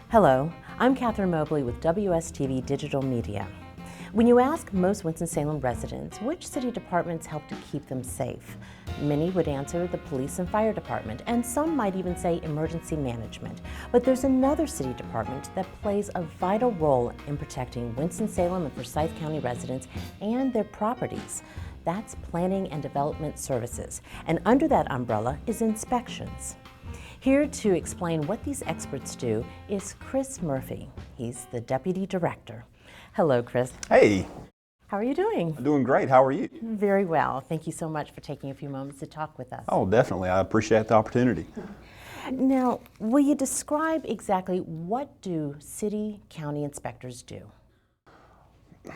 Hello, I'm Catherine Mobley with WSTV Digital Media. When you ask most Winston-Salem residents which city departments help to keep them safe, many would answer the police and fire department, and some might even say emergency management. But there's another city department that plays a vital role in protecting Winston-Salem and Forsyth County residents and their properties. That's Planning and Development Services, and under that umbrella is inspections. Here to explain what these experts do is Chris Murphy. He's the Deputy Director. Hello, Chris. Hey. How are you doing? I'm doing great. How are you? Very well. Thank you so much for taking a few moments to talk with us. Oh, definitely. I appreciate the opportunity. Now, will you describe exactly what do city county inspectors do?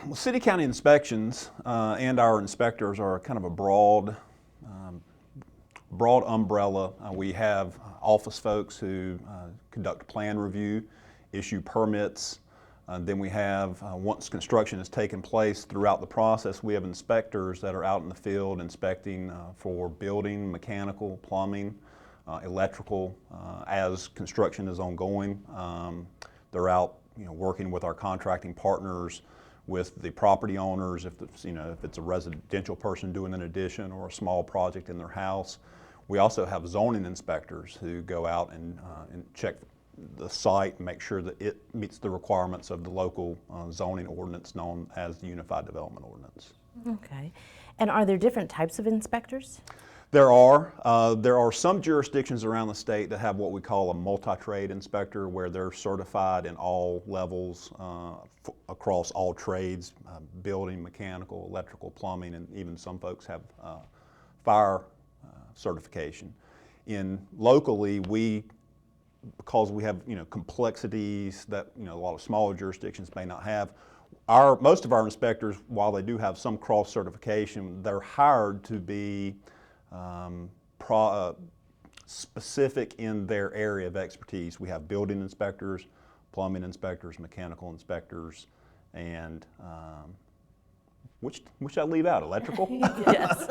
Well, city county inspections and our inspectors are kind of a broad umbrella. We have office folks who conduct plan review, issue permits. Then we have, once construction has taken place throughout the process, we have inspectors that are out in the field inspecting for building, mechanical, plumbing, electrical, as construction is ongoing. They're out, working with our contracting partners, with the property owners, if it's a residential person doing an addition or a small project in their house. We also have zoning inspectors who go out and check the site and make sure that it meets the requirements of the local zoning ordinance known as the Unified Development Ordinance. Okay. And are there different types of inspectors? There are some jurisdictions around the state that have what we call a multi-trade inspector, where they're certified in all levels across all trades, building, mechanical, electrical, plumbing, and even some folks have fire certification. Locally, because we have complexities that a lot of smaller jurisdictions may not have, most of our inspectors, while they do have some cross certification, they're hired to be specific in their area of expertise. We have building inspectors, plumbing inspectors, mechanical inspectors, and which I leave out, electrical? Yes.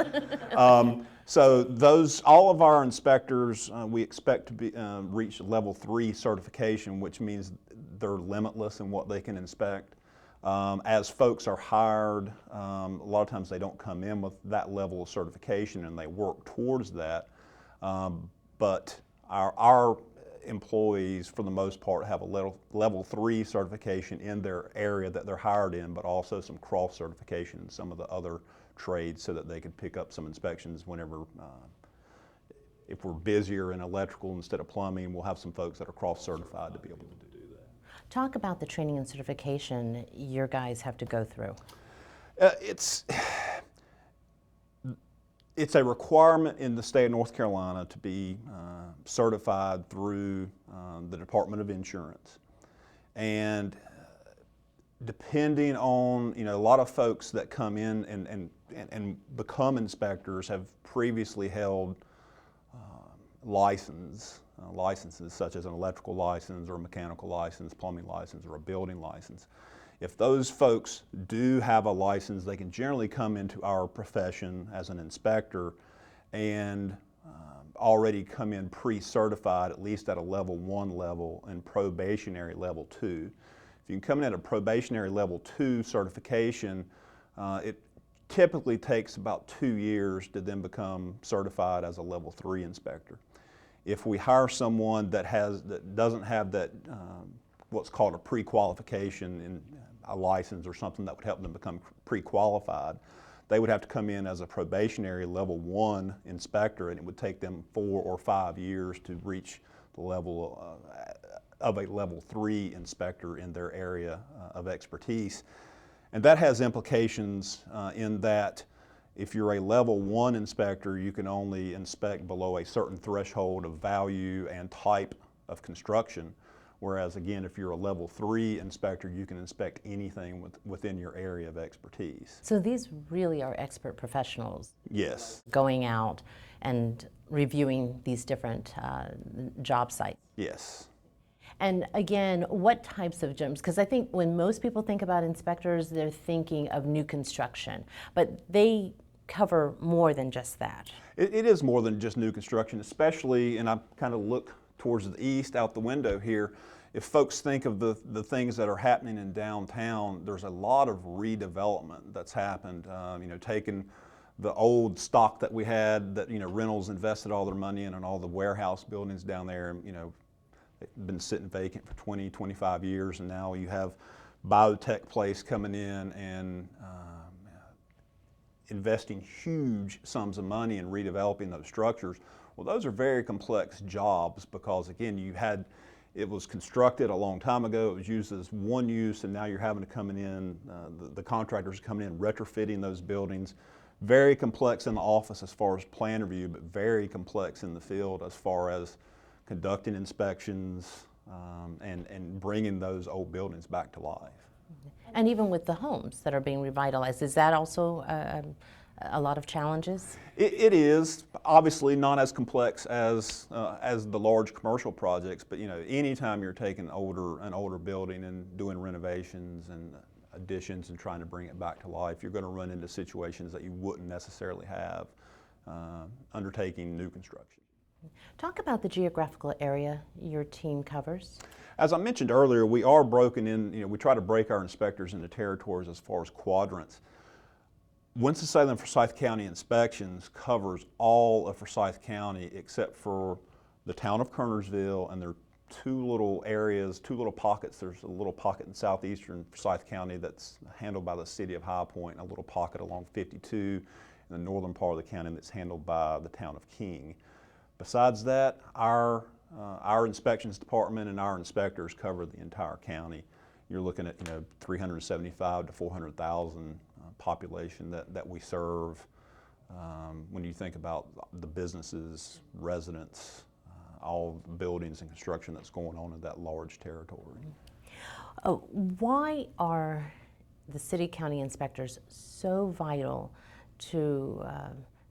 So all of our inspectors, we expect to reach level 3 certification, which means they're limitless in what they can inspect. As folks are hired, a lot of times they don't come in with that level of certification and they work towards that. But our employees, for the most part, have a level 3 certification in their area that they're hired in, but also some cross certification in some of the other trades so that they can pick up some inspections whenever, if we're busier in electrical instead of plumbing, we'll have some folks that are cross certified to be able to do that. Talk about the training and certification your guys have to go through. It's a requirement in the state of North Carolina to be certified through the Department of Insurance. And depending on, a lot of folks that come in and become inspectors have previously held licenses such as an electrical license or a mechanical license, plumbing license, or a building license. If those folks do have a license, they can generally come into our profession as an inspector and already come in pre-certified, at least at a level 1 level, and probationary level 2. If you can come in at a probationary level 2 certification, it typically takes about 2 years to then become certified as a level 3 inspector. If we hire someone that doesn't have that what's called a pre-qualification in a license or something that would help them become pre-qualified, they would have to come in as a probationary level 1 inspector, and it would take them 4 or 5 years to reach the level of a level 3 inspector in their area of expertise. And that has implications in that if you're a level 1 inspector, you can only inspect below a certain threshold of value and type of construction. Whereas again, if you're a level 3 inspector, you can inspect anything within your area of expertise. So these really are expert professionals. Yes. Going out and reviewing these different job sites. Yes. And again, what types of jobs? Because I think when most people think about inspectors, they're thinking of new construction, but they cover more than just that. It is more than just new construction, especially, and I kind of look towards the east out the window here, if folks think of the things that are happening in downtown, there's a lot of redevelopment that's happened. You know, taking the old stock that we had that, you know, Reynolds invested all their money in and all the warehouse buildings down there, you know, they've been sitting vacant for 20, 25 years, and now you have biotech place coming in and investing huge sums of money in redeveloping those structures. Well, those are very complex jobs because, again, it was constructed a long time ago, it was used as one use, and now you're having to come in, the contractors coming in, retrofitting those buildings. Very complex in the office as far as plan review, but very complex in the field as far as conducting inspections and bringing those old buildings back to life. And even with the homes that are being revitalized, is that also a lot of challenges? It is obviously not as complex as the large commercial projects, but you know, anytime you're taking an older building and doing renovations and additions and trying to bring it back to life, you're going to run into situations that you wouldn't necessarily have undertaking new construction. Talk about the geographical area your team covers. As I mentioned earlier, we are broken in, you know, we try to break our inspectors into territories as far as quadrants. Winston-Salem Forsyth County Inspections covers all of Forsyth County except for the town of Kernersville, and there are two little areas, two little pockets. There's a little pocket in southeastern Forsyth County that's handled by the city of High Point, and a little pocket along 52 in the northern part of the county that's handled by the town of King. Besides that, our inspections department and our inspectors cover the entire county. You're looking at, you know, 375 to 400,000 population that we serve. When you think about the businesses, residents, all the buildings and construction that's going on in that large territory. Why are the city-county inspectors so vital to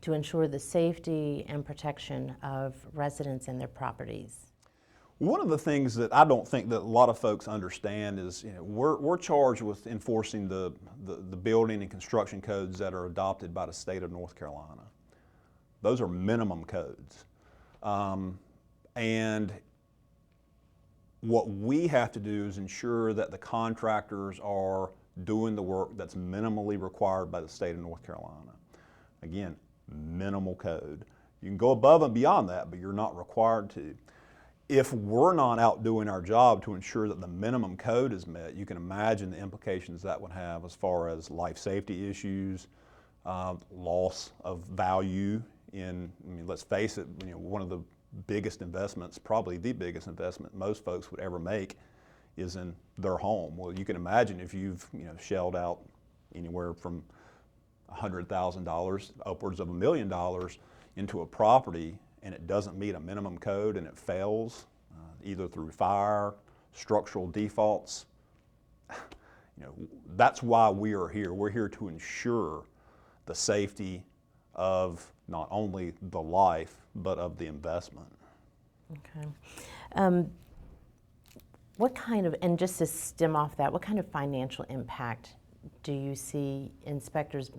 ensure the safety and protection of residents and their properties? One of the things that I don't think that a lot of folks understand is, you know, we're charged with enforcing the building and construction codes that are adopted by the state of North Carolina. Those are minimum codes. And what we have to do is ensure that the contractors are doing the work that's minimally required by the state of North Carolina. Again, minimal code. You can go above and beyond that, but you're not required to. If we're not out doing our job to ensure that the minimum code is met, you can imagine the implications that would have as far as life safety issues, loss of value in, I mean, let's face it, you know, one of the biggest investments, probably the biggest investment most folks would ever make is in their home. Well, you can imagine if you've, you know, shelled out anywhere from $100,000 upwards of $1 million into a property and it doesn't meet a minimum code and it fails, either through fire, structural defaults, you know, that's why we are here. We're here to ensure the safety of not only the life, but of the investment. Okay. What kind of, and just to stem off that, what kind of financial impact do you see inspectors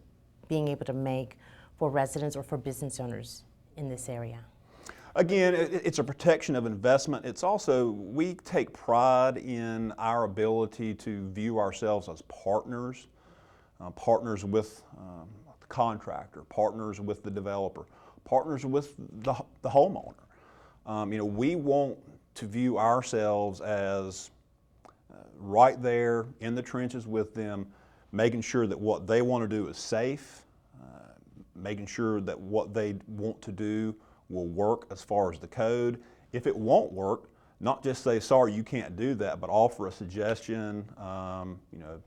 being able to make for residents or for business owners in this area? Again, it's a protection of investment. It's also, we take pride in our ability to view ourselves as partners, partners with the contractor, partners with the developer, partners with the homeowner. You know, we want to view ourselves as right there in the trenches with them, making sure that what they want to do is safe, making sure that what they want to do will work as far as the code. If it won't work, not just say, sorry, you can't do that, but offer a suggestion, you know,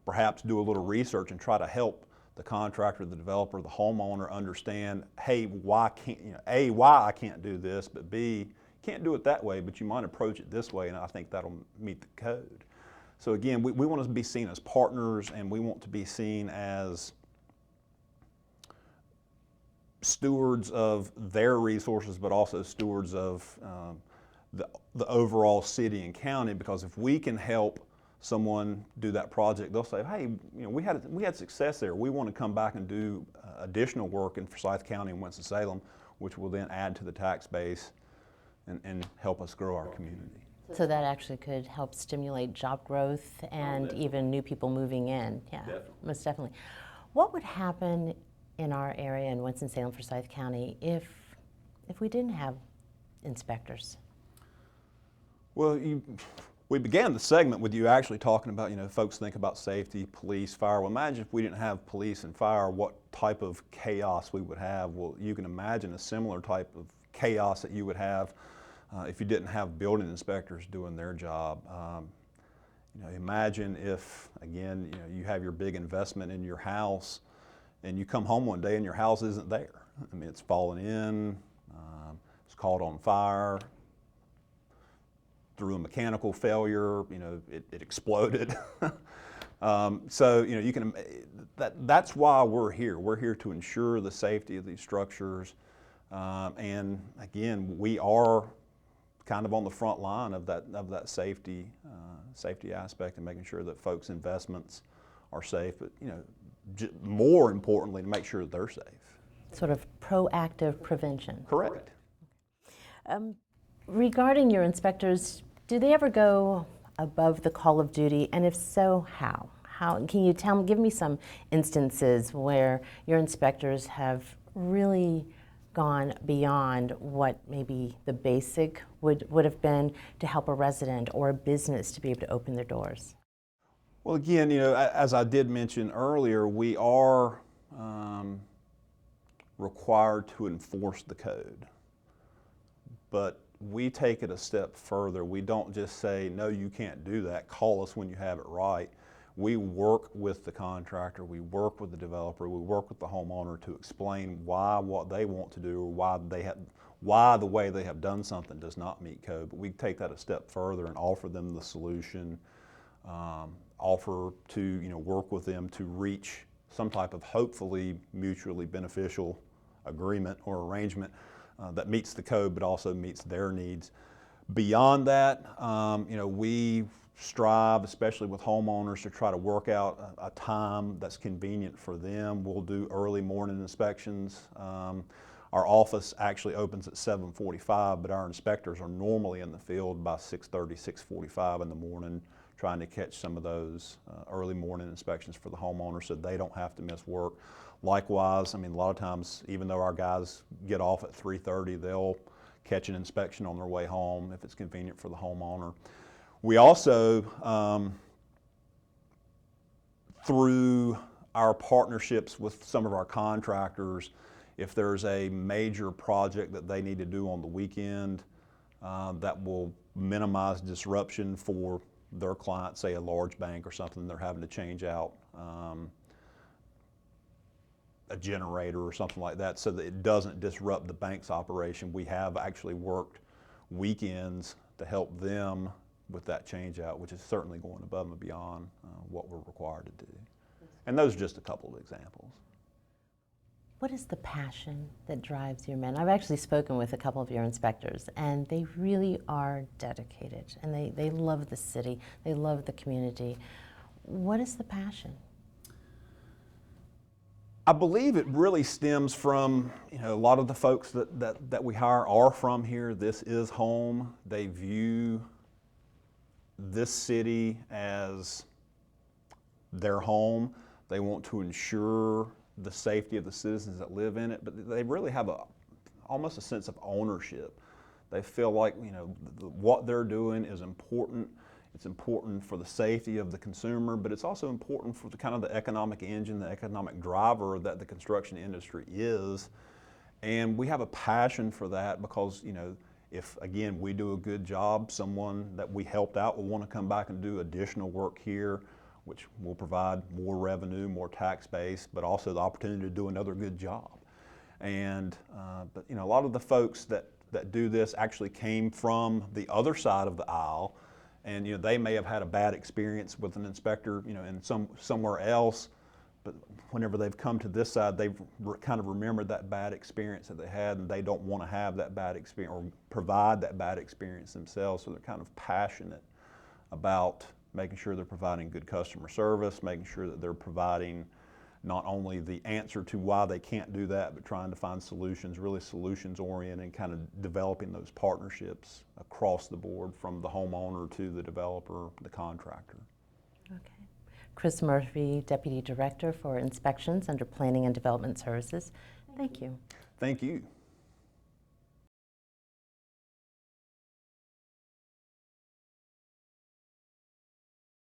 perhaps do a little research and try to help the contractor, the developer, the homeowner understand, hey, why can't, you know, A, why I can't do this, but B, can't do it that way, but you might approach it this way, and I think that'll meet the code. So again, we want to be seen as partners, and we want to be seen as stewards of their resources, but also stewards of the overall city and county, because if we can help someone do that project, they'll say, hey, you know, we had success there. We want to come back and do additional work in Forsyth County and Winston-Salem, which will then add to the tax base and help us grow our community. So that actually could help stimulate job growth and even new people moving in. Yeah, Definitely. most definitely. What would happen in our area in Winston-Salem, Forsyth County, if we didn't have inspectors? Well, we began the segment with you actually talking about, folks think about safety, police, fire. Well, imagine if we didn't have police and fire, what type of chaos we would have. Well, you can imagine a similar type of chaos that you would have if you didn't have building inspectors doing their job. Imagine if, again, you have your big investment in your house and you come home one day and your house isn't there. I mean, it's fallen in, it's caught on fire, through a mechanical failure, it exploded. So, you can, that's why we're here. We're here to ensure the safety of these structures. And again, we are kind of on the front line of that safety aspect and making sure that folks' investments are safe, but more importantly, to make sure that they're safe. Sort of proactive prevention. Correct. Regarding your inspectors, do they ever go above the call of duty, and if so, how? Can you give me some instances where your inspectors have really gone beyond what maybe the basic would have been to help a resident or a business to be able to open their doors? Well, again, as I did mention earlier, we are required to enforce the code. But we take it a step further. We don't just say, no, you can't do that, call us when you have it right. We work with the contractor, we work with the developer, we work with the homeowner to explain why what they want to do or why the way they have done something does not meet code. But we take that a step further and offer them the solution, offer to work with them to reach some type of hopefully mutually beneficial agreement or arrangement that meets the code but also meets their needs. Beyond that, we strive, especially with homeowners, to try to work out a time that's convenient for them. We'll do early morning inspections. Our office actually opens at 7:45, but our inspectors are normally in the field by 6:30, 6:45 in the morning, trying to catch some of those early morning inspections for the homeowner so they don't have to miss work. Likewise, a lot of times, even though our guys get off at 3:30, they'll catch an inspection on their way home if it's convenient for the homeowner. We also, through our partnerships with some of our contractors, if there's a major project that they need to do on the weekend that will minimize disruption for their client, say a large bank or something, they're having to change out a generator or something like that so that it doesn't disrupt the bank's operation. We have actually worked weekends to help them with that change out, which is certainly going above and beyond what we're required to do. And those are just a couple of examples. What is the passion that drives your men? I've actually spoken with a couple of your inspectors, and they really are dedicated, and they love the city, they love the community. What is the passion? I believe it really stems from, a lot of the folks that we hire are from here. This is home. They view this city as their home. They want to ensure the safety of the citizens that live in it, but they really have almost a sense of ownership. They feel like, what they're doing is important. It's important for the safety of the consumer, but it's also important for the kind of the economic engine, the economic driver that the construction industry is. And we have a passion for that because, if, again, we do a good job, someone that we helped out will want to come back and do additional work here, which will provide more revenue, more tax base, but also the opportunity to do another good job. And, but a lot of the folks that do this actually came from the other side of the aisle, and they may have had a bad experience with an inspector, in somewhere else, but whenever they've come to this side, they've kind of remembered that bad experience that they had, and they don't want to have that bad experience or provide that bad experience themselves. So they're kind of passionate about making sure they're providing good customer service, making sure that they're providing not only the answer to why they can't do that, but trying to find solutions, really solutions oriented, and kind of developing those partnerships across the board from the homeowner to the developer, the contractor. Okay. Chris Murphy, Deputy Director for Inspections under Planning and Development Services. Thank you. Thank you.